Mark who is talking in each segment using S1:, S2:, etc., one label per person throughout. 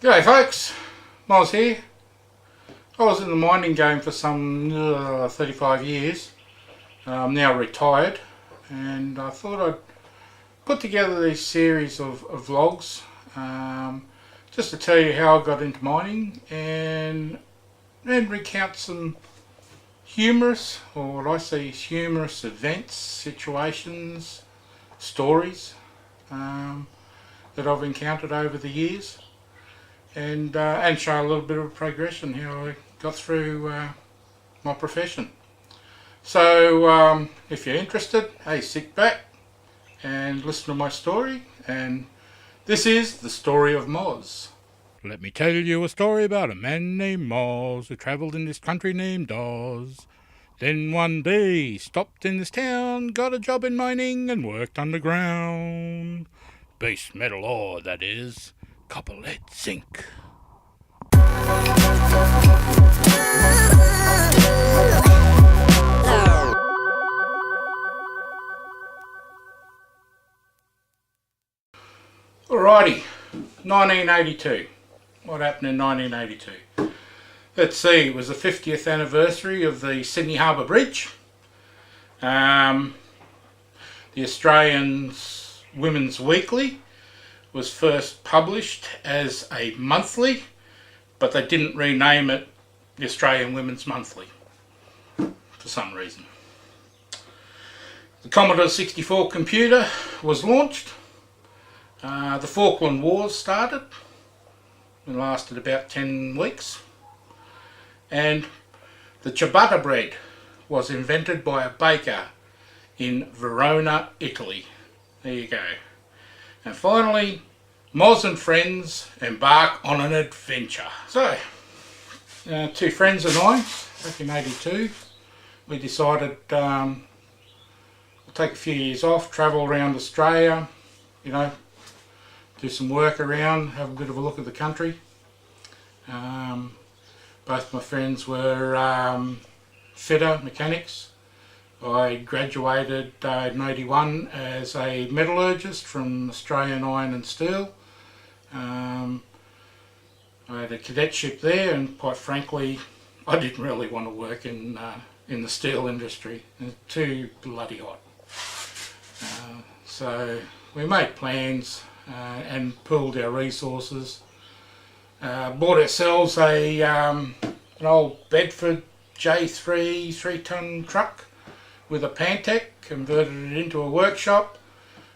S1: G'day folks, Moz here. I was in the mining game for some 35 years. I'm now retired, and I thought I'd put together these series of vlogs just to tell you how I got into mining and then recount some humorous, or what I see as humorous events, situations, stories that I've encountered over the years. And show a little bit of progression, how I got through my profession. So if you're interested, hey, sit back and listen to my story. And this is the Story of Moz. Let me tell you a story about a man named Moz who travelled in this country named Oz. Then one day he stopped in this town, got a job in mining and worked underground. Base metal ore, that is. Copper, lead, zinc. Alrighty, 1982. What happened in 1982? Let's see, it was the 50th anniversary of the Sydney Harbour Bridge. The Australian Women's Weekly was first published as a monthly, but they didn't rename it the Australian Women's Monthly for some reason. The Commodore 64 computer was launched. The Falkland Wars started and lasted about 10 weeks. And the ciabatta bread was invented by a baker in Verona, Italy. There you go. And finally, Moz and friends embark on an adventure. So, two friends and I, back in '82, we decided we'll take a few years off, travel around Australia, you know, do some work around, have a bit of a look at the country. Both my friends were fitter mechanics. I graduated in '81 as a metallurgist from Australian Iron and Steel. I had a cadetship there, and quite frankly I didn't really want to work in the steel industry. It's too bloody hot. So we made plans and pooled our resources. Bought ourselves an old Bedford J3 3-ton truck with a Pantec, converted it into a workshop,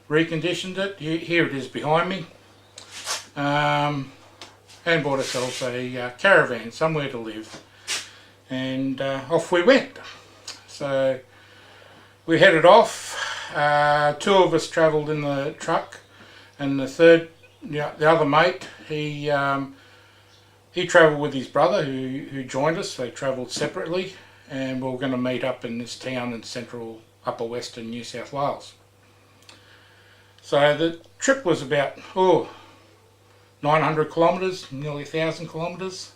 S1: reconditioned it. Here it is behind me. And bought ourselves a caravan, somewhere to live. And off we went. So we headed off. Two of us travelled in the truck, and the other mate, he travelled with his brother who joined us. They travelled separately, and we were going to meet up in this town in central upper western New South Wales. So the trip was about 900 kilometres, nearly 1,000 kilometres.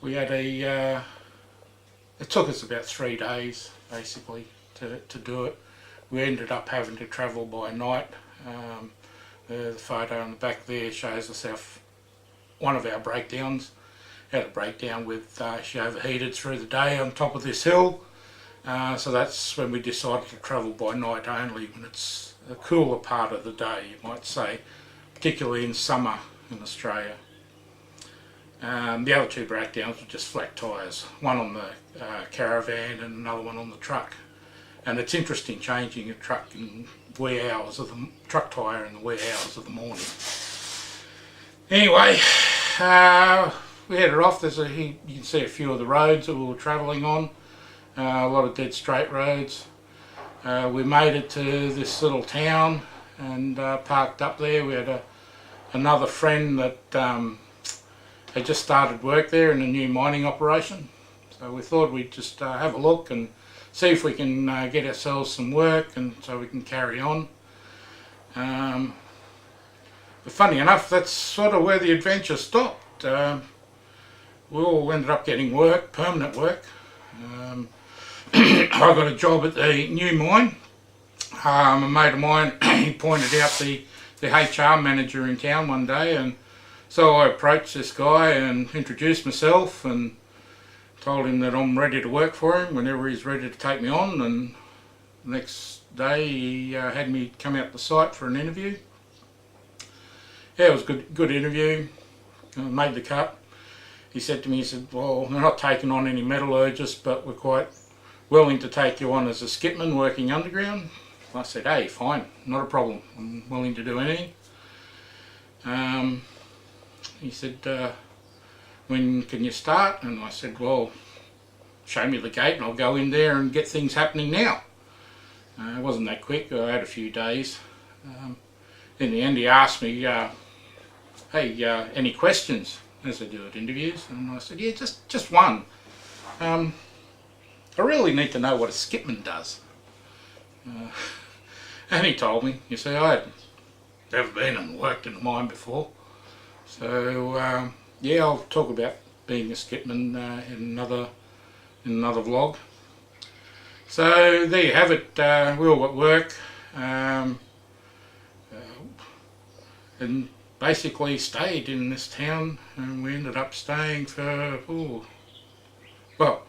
S1: We had it took us about 3 days basically to do it. We ended up having to travel by night. The photo on the back there shows us one of our breakdowns. Had a breakdown with, she overheated through the day on top of this hill. So that's when we decided to travel by night only, when it's a cooler part of the day, you might say, particularly in summer in Australia. The other two breakdowns were just flat tyres, one on the caravan and another one on the truck. And it's interesting changing a truck in wee hours of the truck tyre in the wee hours of the morning. Anyway, we headed off. You can see a few of the roads that we were travelling on, a lot of dead straight roads. We made it to this little town and parked up there. We had another friend that had just started work there in a new mining operation. So we thought we'd just have a look and see if we can get ourselves some work, and so we can carry on. But funny enough, that's sort of where the adventure stopped. We all ended up getting work, permanent work. I got a job at the new mine. A mate of mine, he pointed out the the HR manager in town one day, and so I approached this guy and introduced myself and told him that I'm ready to work for him whenever he's ready to take me on. And the next day he had me come out to site for an interview. Yeah, it was a good interview. I made the cut. He said to me, he said, well, we're not taking on any metallurgists, but we're quite willing to take you on as a skipman working underground. I said, hey, fine, not a problem. I'm willing to do anything. He said, when can you start? And I said, well, show me the gate and I'll go in there and get things happening now. It wasn't that quick. I had a few days. In the end he asked me, hey, any questions, as I do at interviews? And I said, yeah, just one. I really need to know what a skipman does. And he told me, you see, I had never been and worked in a mine before. So yeah, I'll talk about being a skipman in another vlog. So there you have it. We all got work, and basically stayed in this town, and we ended up staying for, well,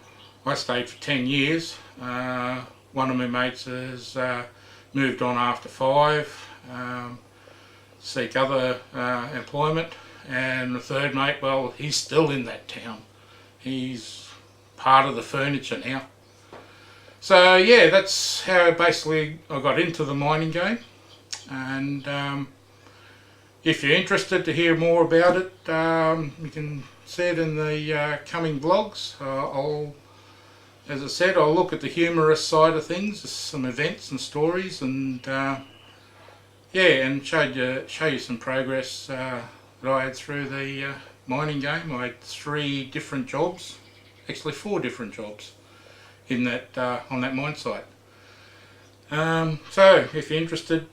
S1: I stayed for 10 years. One of my mates has moved on after 5, seek other employment, and the third mate, well, he's still in that town. He's part of the furniture now. So yeah, that's how basically I got into the mining game. And if you're interested to hear more about it, you can see it in the coming vlogs. As I said, I'll look at the humorous side of things, some events and stories, and yeah, and show you some progress that I had through the mining game. I had 3 different jobs, actually 4 different jobs in that on that mine site. So if you're interested,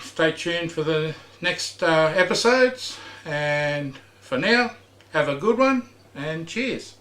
S1: stay tuned for the next episodes, and for now, have a good one and cheers.